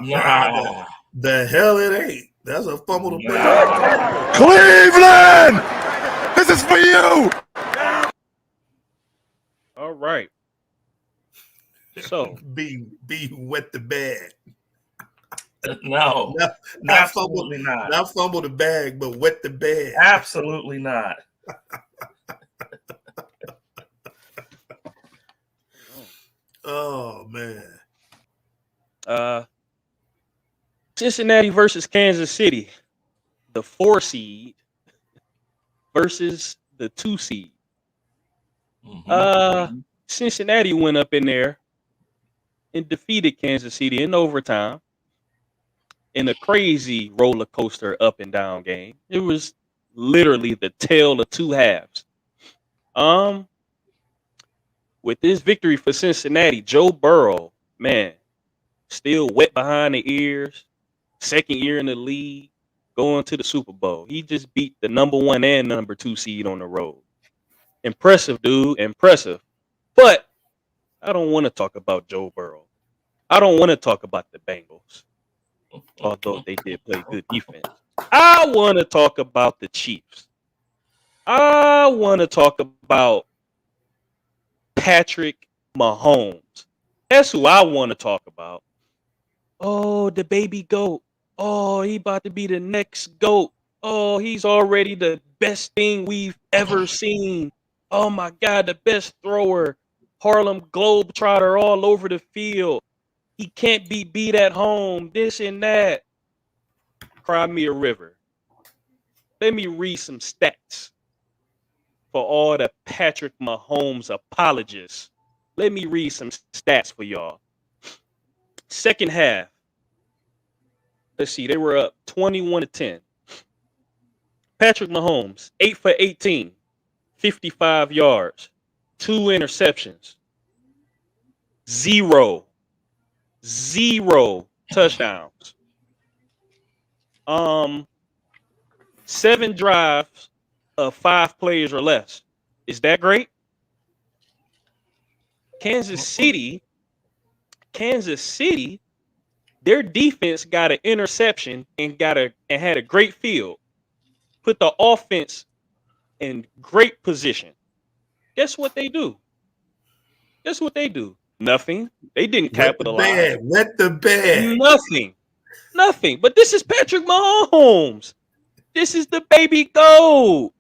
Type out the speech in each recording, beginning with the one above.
Nah. The hell it ain't. That's a fumble to bag. Cleveland, this is for you. All right. So be wet the bag. No, not fumble, absolutely not. Not fumble the bag, but wet the bag. Absolutely not. Oh man. Cincinnati versus Kansas City, the 4 seed versus the 2 seed. Cincinnati went up in there and defeated Kansas City in overtime in a crazy roller coaster up and down game. It was literally the tale of two halves. With this victory for Cincinnati, Joe Burrow, man, still wet behind the ears, second year in the league, going to the Super Bowl. He just beat the number 1 and number 2 seed on the road. Impressive, dude, impressive. But I don't want to talk about Joe Burrow. I don't want to talk about the Bengals, although they did play good defense. I want to talk about the Chiefs. I want to talk about Patrick Mahomes. That's who I want to talk about. Oh, the baby GOAT. Oh, he about to be the next GOAT. Oh, he's already the best thing we've ever seen. Oh, my God, the best thrower. Harlem Globetrotter all over the field. He can't be beat at home, this and that. Cry me a river. Let me read some stats for all the Patrick Mahomes apologists. Let me read some stats for y'all. Second half. Let's see, they were up 21-10. Patrick Mahomes, 8 for 18, 55 yards, 2 interceptions, 0 touchdowns. 7 drives of 5 players or less. Is that great? Kansas City, their defense got an interception and had a great field. Put the offense in great position. Guess what they do? Nothing. They didn't capitalize. Wet the bed. Nothing. But this is Patrick Mahomes. This is the baby GOAT.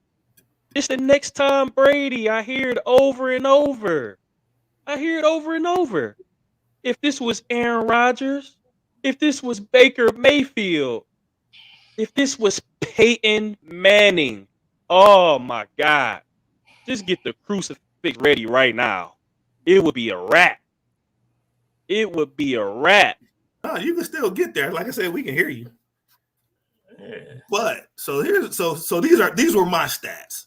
It's the next Tom Brady. I hear it over and over. If this was Aaron Rodgers, if this was Baker Mayfield, if this was Peyton Manning, oh my God. Just get the crucifix ready right now. It would be a wrap. No, you can still get there. Like I said, we can hear you. Yeah. But so these were my stats.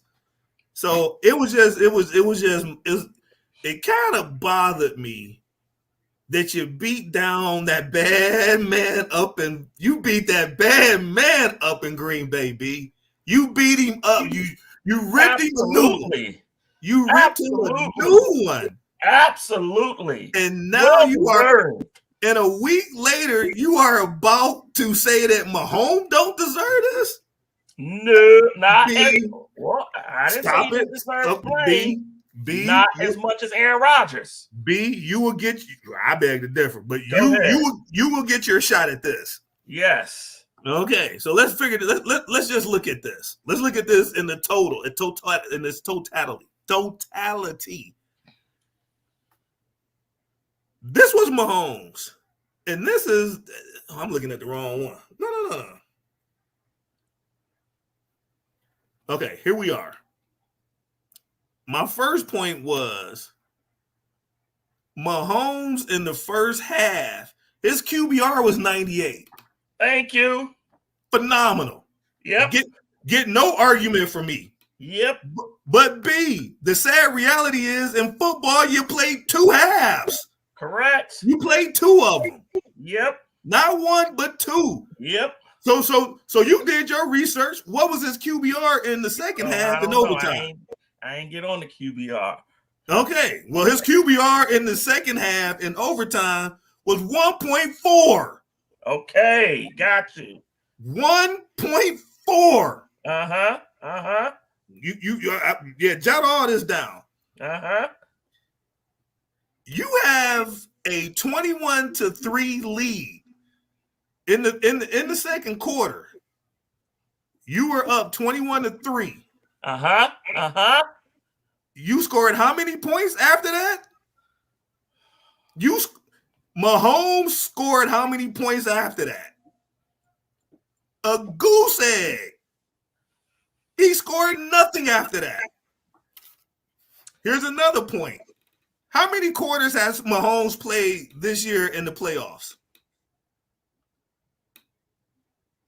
So it kind of bothered me that you beat down that bad man up and you beat that bad man up in Green Bay, B. You beat him up. You ripped him a new one. You ripped him a new one. Absolutely. And now you are, and a week later, you are about to say that Mahomes don't deserve this? No, not as well. I didn't say he didn't deserve blame. B, not as much as Aaron Rodgers. B, you will get. I beg to differ, but you will get your shot at this. Yes. Okay, so let's figure. Let's just look at this. Let's look at this in the total. In its totality. This was Mahomes, and this is. I'm looking at the wrong one. No. Okay, here we are. My first point was Mahomes in the first half, his QBR was 98. Thank you. Phenomenal. Yep. Get no argument from me. Yep. But B, the sad reality is in football, you played 2 halves. Correct. You played 2 of them. Yep. Not 1, but 2. Yep. So you did your research. What was his QBR in the second half in overtime? I ain't get on the QBR. Okay. Well, his QBR in the second half in overtime was 1.4. Okay, got you. 1.4. Uh-huh. Yeah, jot all this down. Uh-huh. You have a 21-3 lead in the second quarter. You were up 21-3. Uh-huh. You scored how many points after that? Mahomes scored how many points after that? A goose egg. He scored nothing after that. Here's another point. How many quarters has Mahomes played this year in the playoffs?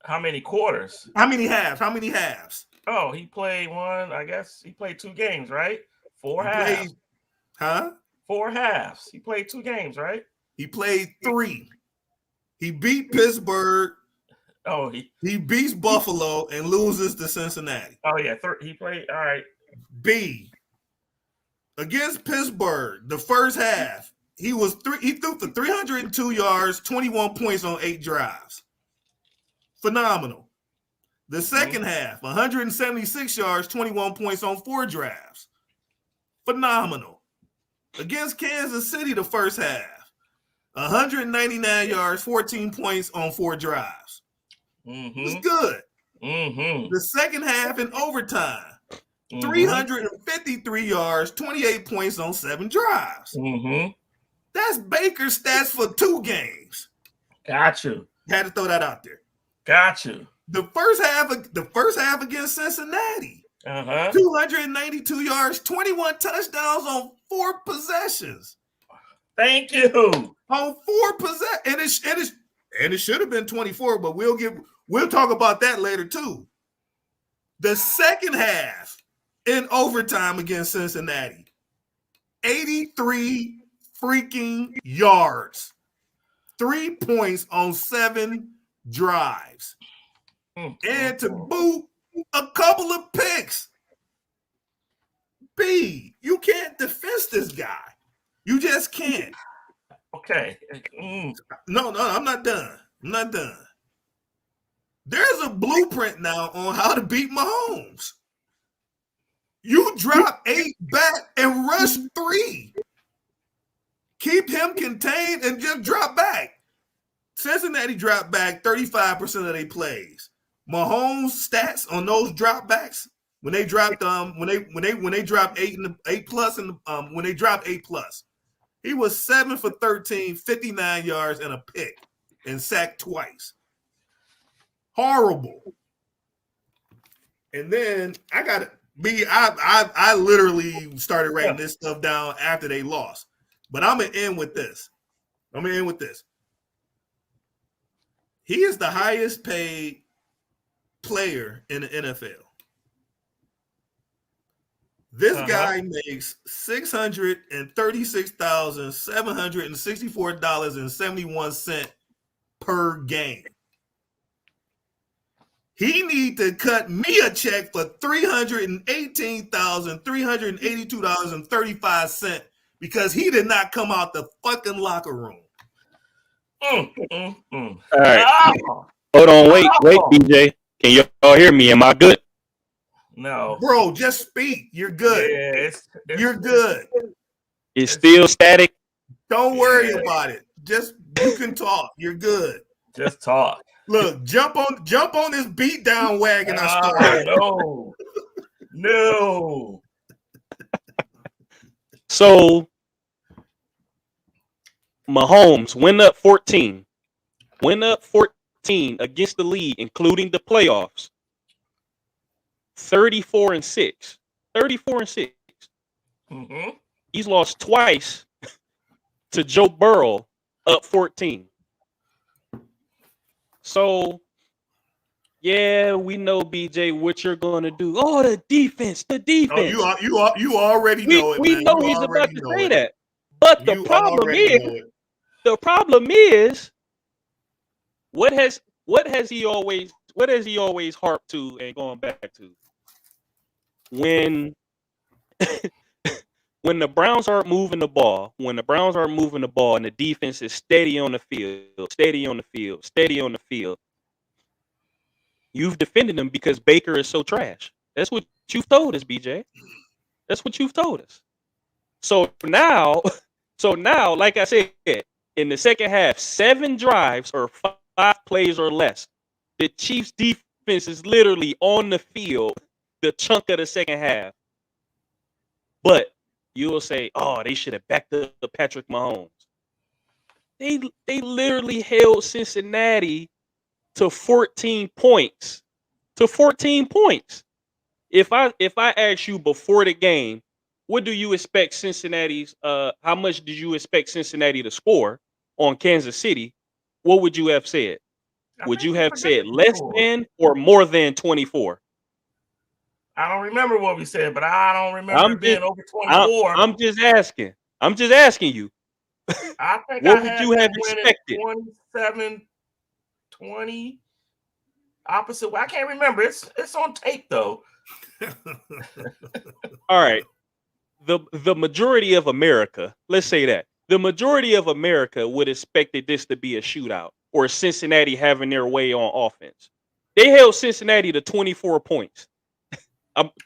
How many quarters? How many halves? Oh, he played one. I guess he played 2 games, right? 4 halves. 4 halves. He played 2 games, right? He played 3. He beat Pittsburgh. Oh, he beats Buffalo and loses to Cincinnati. Oh yeah, he played. All right. B. Against Pittsburgh, the first half, he threw for 302 yards, 21 points on 8 drives. Phenomenal. The second half, 176 yards, 21 points on 4 drives. Phenomenal. Against Kansas City, the first half, 199 yards, 14 points on 4 drives. It was good. The second half in overtime, 353 yards, 28 points on 7 drives. That's Baker's stats for 2 games. Got you. Had to throw that out there. Got you. The first half against Cincinnati, 292 yards, 21 touchdowns on 4 possessions. Thank you. On 4 possessions, and it should have been 24, but we'll talk about that later too. The second half in overtime against Cincinnati, 83 freaking yards, 3 points on 7 drives. And to boot, a couple of picks. B, you can't defense this guy. You just can't. Okay. No, I'm not done. There's a blueprint now on how to beat Mahomes. You drop 8 back and rush 3. Keep him contained and just drop back. Cincinnati dropped back 35% of their plays. Mahomes' stats on those dropbacks when they dropped when they dropped 8 plus and when they dropped 8 plus, he was 7 for 13, 59 yards and a pick and sacked twice. Horrible. And then I literally started writing this stuff down after they lost. But I'm gonna end with this. He is the highest paid player in the NFL. This guy makes $636,764.71 per game. He need to cut me a check for $318,382.35 because he did not come out the fucking locker room. All right. Hold on, wait, DJ. Can y'all hear me? Am I good? No. Bro, just speak. You're good. Yeah, You're good. It's still static. Don't worry about it. Just you can talk. You're good. Just talk. Look, jump on this beat down wagon I started. No. So Mahomes went up 14. Against the league, including the playoffs. 34-6. 34-6. He's lost twice to Joe Burrow, up 14. So, yeah, we know, BJ, what you're gonna do. Oh, the defense. Oh, you already know it. We man. know he's about to say that. But the problem is, what has he always harped to and going back to? When when the Browns aren't moving the ball, and the defense is steady on the field, you've defended them because Baker is so trash. That's what you've told us, BJ. That's what you've told us. So now, like I said, in the second half, 7 drives or 5 plays or less, the Chiefs defense is literally on the field the chunk of the second half. But you will say, oh, they should have backed up Patrick Mahomes. They literally held Cincinnati to 14 points. If I ask you before the game, what do you expect Cincinnati's how much did you expect Cincinnati to score on Kansas City? What would you have said? Would you have said less than or more than 24? I don't remember what we said, but I don't remember it being over 24. I'm just asking you. I think what would you have expected? 27-20. Opposite. I can't remember. It's on tape though. All right. The majority of America, let's say that the majority of America would expected this to be a shootout or Cincinnati having their way on offense. They held Cincinnati to 24 points.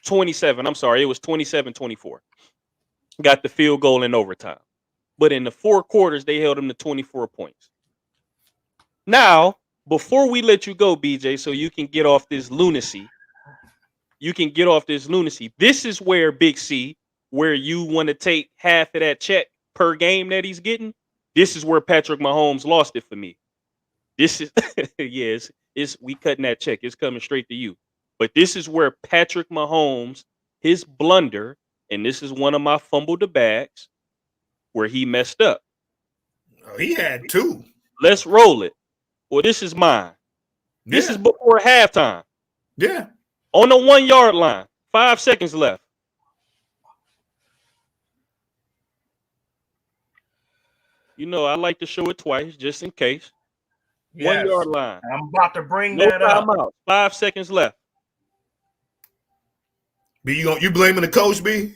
27. I'm sorry. It was 27-24. Got the field goal in overtime. But in the 4 quarters, they held them to 24 points. Now, before we let you go, BJ, so you can get off this lunacy, this is where Big C, where you want to take half of that check per game that he's getting, this is where Patrick Mahomes lost it for me. This is, yes, we cutting that check. It's coming straight to you. But this is where Patrick Mahomes, his blunder, and this is one of my fumble the bags, where he messed up. Oh, he had 2. Let's roll it. Well, this is mine. Yeah. This is before halftime. Yeah. On the 1-yard line. 5 seconds left. You know, I like to show it twice just in case. Yes. 1-yard line. I'm about to bring that up. 5 seconds left. B, you blaming the coach, B?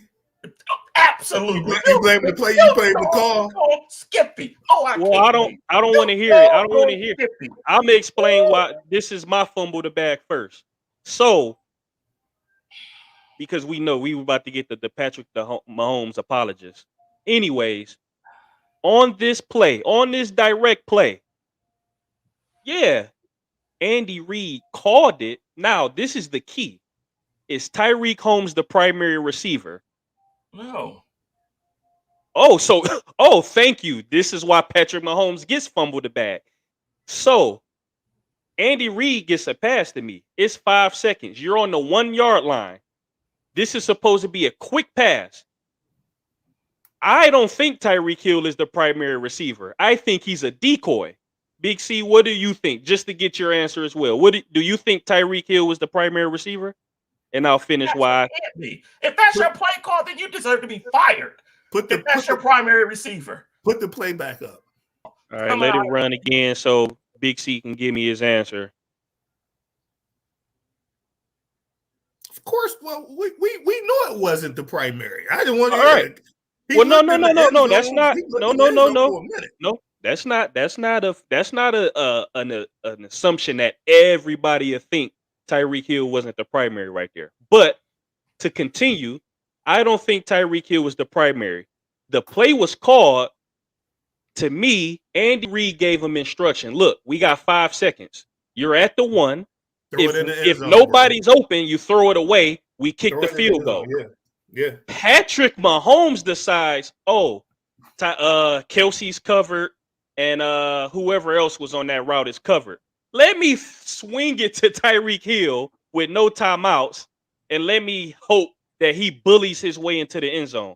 Absolutely. You blaming the play? You blaming the call? Skippy. I don't want to hear it. I don't want to hear it. I'm gonna explain why this is my fumble the bag first. So, because we know we were about to get the Patrick Mahomes apologist. Anyways, on this direct play, yeah, Andy Reid called it. Now, this is the key. Is Tyreek Holmes the primary receiver? No. Thank you. This is why Patrick Mahomes gets fumbled the bag. So, Andy Reid gets a pass to me. It's 5 seconds. You're on the 1-yard line. This is supposed to be a quick pass. I don't think Tyreek Hill is the primary receiver. I think he's a decoy. Big C, what do you think? Just to get your answer as well. Do you think Tyreek Hill was the primary receiver? And I'll finish why. If that's your play call, then you deserve to be fired. That's your primary receiver. Put the play back up. All right, let it run again so Big C can give me his answer. Of course, well, we know it wasn't the primary. I didn't want to. All right. Well, no. That's not. No. That's not an assumption that everybody will think Tyreek Hill wasn't the primary right there. But to continue, I don't think Tyreek Hill was the primary. The play was called. To me, Andy Reid gave him instruction. Look, we got 5 seconds. You're at the 1. If nobody's open, you throw it away. We kick the field goal. Yeah. Patrick Mahomes decides, Kelsey's covered, and whoever else was on that route is covered. Let me swing it to Tyreek Hill with no timeouts, and let me hope that he bullies his way into the end zone.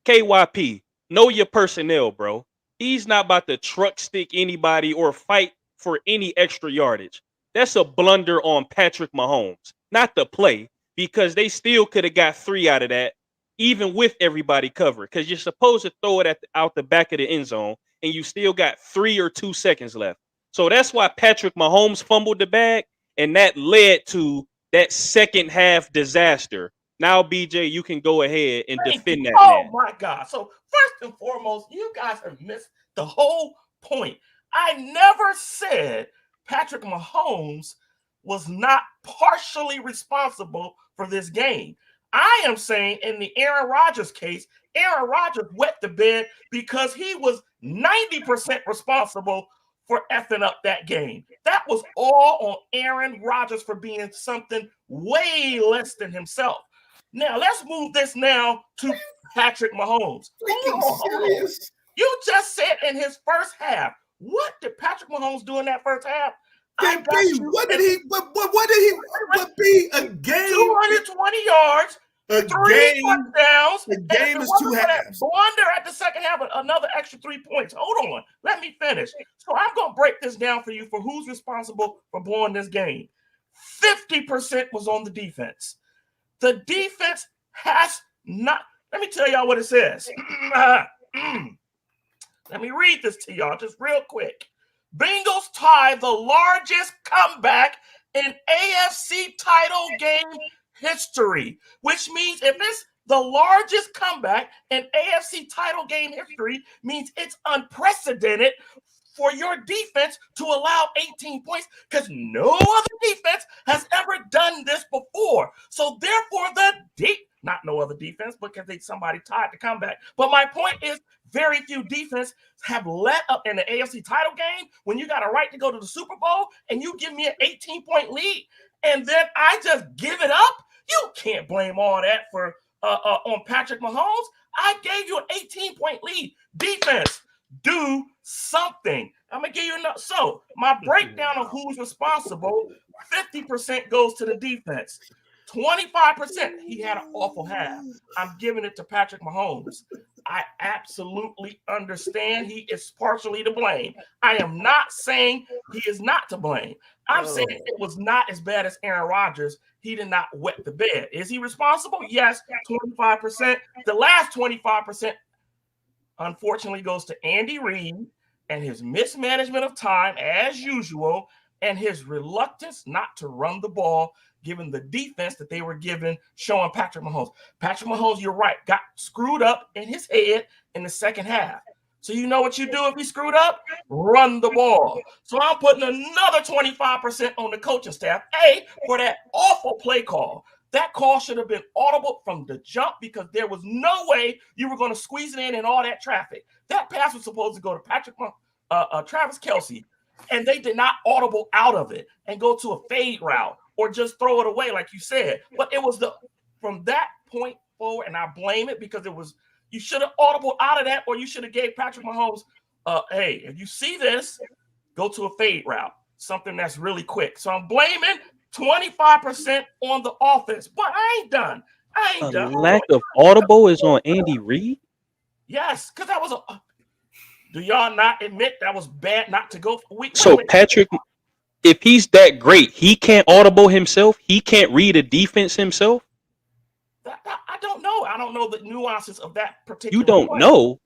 KYP, know your personnel, bro. He's not about to truck stick anybody or fight for any extra yardage. That's a blunder on Patrick Mahomes, not the play, because they still could have got 3 out of that, even with everybody covered, because you're supposed to throw it out the back of the end zone, and you still got 3 or 2 seconds left. So that's why Patrick Mahomes fumbled the bag, and that led to that second half disaster. Now, BJ, you can go ahead and defend that Oh man. my God. So first and foremost, you guys have missed the whole point. I never said Patrick Mahomes was not partially responsible for this game. I am saying in the Aaron Rodgers case, Aaron Rodgers wet the bed because he was 90% responsible for effing up that game. That was all on Aaron Rodgers for being something way less than himself. Now, let's move this now to Patrick Mahomes. Serious? You just said in his first half. What did Patrick Mahomes do in that first half? What did he be a game? 220 yards, a 3 game, touchdowns. A game is 2 halves. Blunder at the second half, another extra 3 points. Hold on. Let me finish. So I'm going to break this down for you for who's responsible for blowing this game. 50% was on the defense. The defense has not. Let me tell y'all what it says. Let me read this to y'all just real quick. Bengals tie the largest comeback in AFC title game history, which means if it's the largest comeback in AFC title game history, means it's unprecedented for your defense to allow 18 points because no other defense has ever done this before. So therefore, not no other defense, because somebody tied the comeback. But my point is, very few defense have let up in the AFC title game when you got a right to go to the Super Bowl and you give me an 18-point lead and then I just give it up. You can't blame all that for on Patrick Mahomes. I gave you an 18-point lead. Defense, do something. I'm going to give you enough. So my breakdown of who's responsible, 50% goes to the defense. 25%, he had an awful half. I'm giving it to Patrick Mahomes. I absolutely understand he is partially to blame. I am not saying he is not to blame. I'm saying it was not as bad as Aaron Rodgers. He did not wet the bed. Is he responsible? Yes, 25%. The last 25%, unfortunately, goes to Andy Reid and his mismanagement of time, as usual, and his reluctance not to run the ball, given the defense that they were given, showing Patrick Mahomes. Patrick Mahomes, you're right, got screwed up in his head in the second half. So you know what you do if he screwed up? Run the ball. So I'm putting another 25% on the coaching staff, for that awful play call. That call should have been audible from the jump because there was no way you were going to squeeze it in all that traffic. That pass was supposed to go to Travis Kelce, and they did not audible out of it and go to a fade route or just throw it away like you said. But it was from that point forward, and I blame it because you should have audible out of that, or you should have gave Patrick Mahomes, hey, if you see this, go to a fade route, something that's really quick. So I'm blaming 25% on the offense, but I ain't done. The lack of audible is on Andy Reid? Yes, because that was do y'all not admit that was bad not to go for week? So Patrick, if he's that great, he can't audible himself? He can't read a defense himself? I don't know. I don't know the nuances of that particular You don't play. know?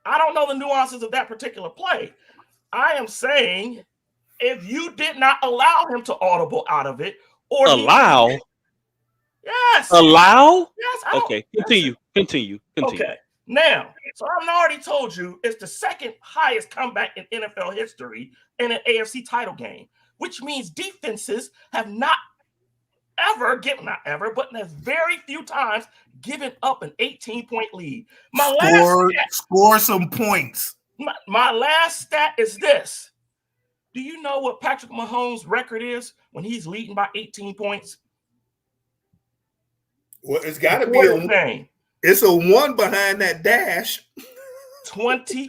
I don't know the nuances of that particular play. I am saying if you did not allow him to audible out of it, or allow? Yes. Allow? Yes. Okay, continue. Okay. Now, so I've already told you it's the second highest comeback in NFL history in an AFC title game, which means defenses have not very few times given up an 18-point lead. Score some points. My last stat is this. Do you know what Patrick Mahomes' record is when he's leading by 18 points? Well, it's got to be a name. It's a 1 behind that dash. 28-0.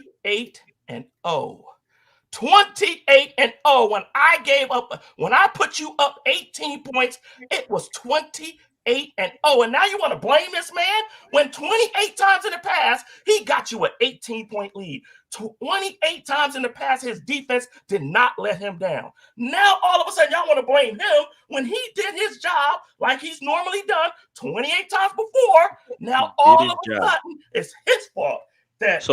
28-0. When I put you up 18 points, it was 28-0. And now you want to blame this man when 28 times in the past he got you an 18-point lead. 28 times in the past his defense did not let him down. Now all of a sudden y'all want to blame him when he did his job like he's normally done 28 times before. Now all of a sudden it's his fault. It's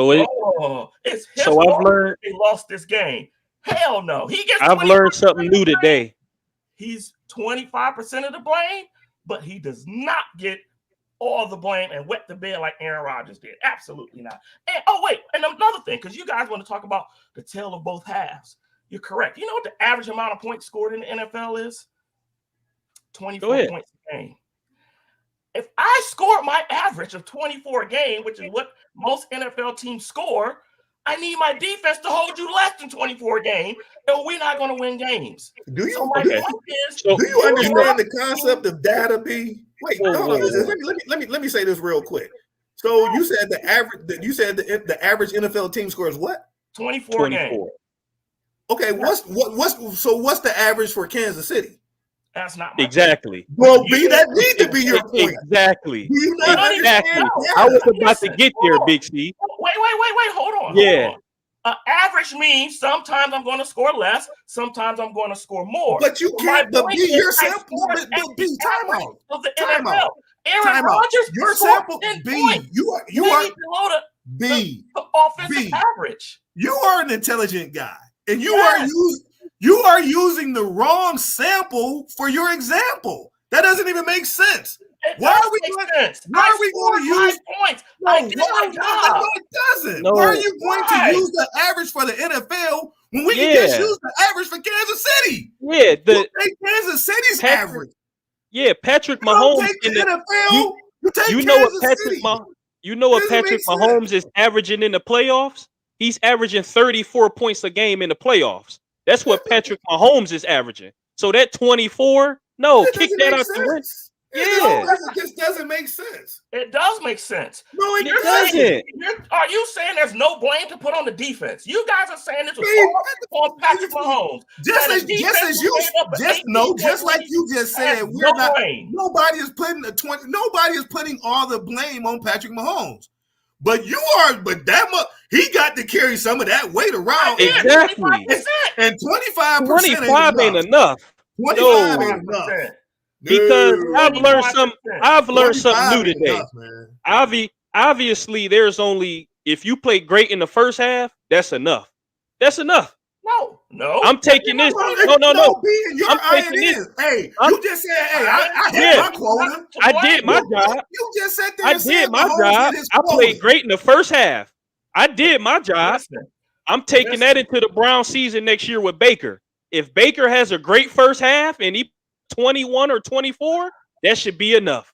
his fault they lost this game. Hell no. I've learned something new today. He's 25% of the blame, but he does not get all the blame and wet the bed like Aaron Rodgers did. Absolutely not. And and another thing, because you guys want to talk about the tale of both halves. You're correct. You know what the average amount of points scored in the NFL is? 24 points a game. If I scored my average of 24 a game, which is what most NFL teams score, I need my defense to hold you less than 24 a game, and we're not going to win games. Do you, so point is, do you understand the concept of data, B? Wait, hold on. Let me say this real quick. So you said the average. You said the average NFL team scores what? 24 a game. Okay, what's the average for Kansas City? That's not my exactly. Point. Well, B, that needs to be your point. Exactly. Do you not exactly. I was about to get there, Big C. Wait. Hold on. Yeah. Average means sometimes I'm going to score less, sometimes I'm going to score more. But you can't be your sample. Time out. Of the NFL. Aaron Rodgers, your sample. B, you are below the offensive average. You are an intelligent guy, and you are using the wrong sample for your example. That doesn't even make sense. Why are we going to use points? No, it doesn't. No. Why are you going to use the average for the NFL when we can just use the average for Kansas City? Yeah, Kansas City's average. Yeah, Patrick Mahomes in the NFL. You know what Patrick Mahomes is averaging in the playoffs? He's averaging 34 points a game in the playoffs. That's what Patrick Mahomes is averaging. So that 24, kick that out the window. Yeah, it just doesn't make sense. It does make sense. No, it doesn't. Are you saying there's no blame to put on the defense? You guys are saying this was all on Patrick Mahomes. Just like you just said, nobody is putting all the blame on Patrick Mahomes. But he got to carry some of that weight around. Exactly. And 25% 25 ain't enough. 25 ain't enough. Because I've learned something new today. Obviously, there's only if you play great in the first half, that's enough. That's enough. No. I'm taking this. No. I'm taking this. Hey, you just said, I had my quota. I did my job. You just sat there I did my job. I played great in the first half. I did my job. I'm taking that into the Brown season next year with Baker. If Baker has a great first half and he 21 or 24, that should be enough.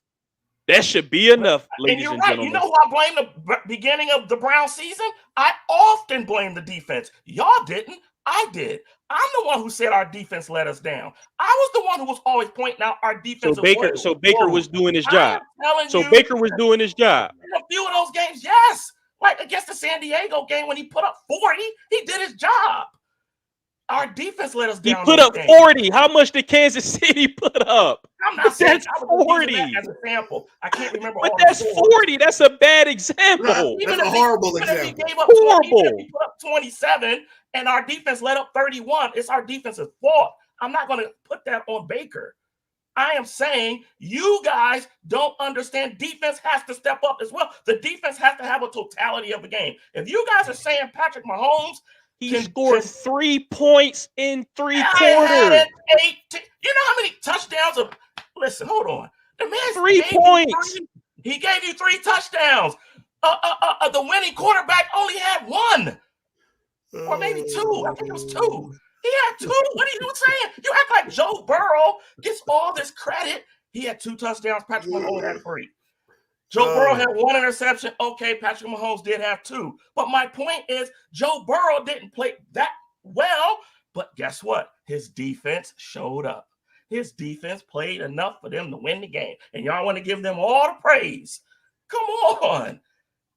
That should be enough, ladies and gentlemen. You know who I blame the beginning of the Brown season? I often blame the defense. Y'all didn't. I did. I'm the one who said our defense let us down. I was the one who was always pointing out our defense. So Baker was doing his job. Baker was doing his job. In a few of those games, yes. Like against the San Diego game when he put up 40, he did his job. Our defense let us down. He put up 40. How much did Kansas City put up? I'm not saying that's 40 as a sample. I can't remember. But that's 40. That's a bad example. That's a horrible example. If he gave up 20, if he put up 27 and our defense let up 31, it's our defense's fault. I'm not going to put that on Baker. I am saying you guys don't understand defense has to step up as well. The defense has to have a totality of the game. If you guys are saying Patrick Mahomes, he scored 3 points in 3 quarters. You know how many touchdowns? Listen, hold on. The man 3 points. He gave you 3 touchdowns. The winning quarterback only had 1, or maybe 2. I think it was 2. He had 2. What are you saying? You act like Joe Burrow gets all this credit. He had 2 touchdowns. Patrick Mahomes had 3. Joe Burrow had 1 interception. Okay, Patrick Mahomes did have 2. But my point is, Joe Burrow didn't play that well. But guess what? His defense showed up. His defense played enough for them to win the game. And y'all want to give them all the praise. Come on.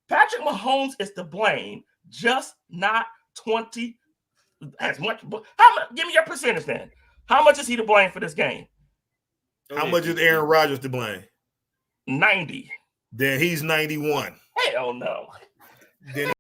Patrick Mahomes is to blame, just not 20 as much. Give me your percentage then. How much is he to blame for this game? How much is Aaron Rodgers to blame? 90. Then he's 91. Hell no. Then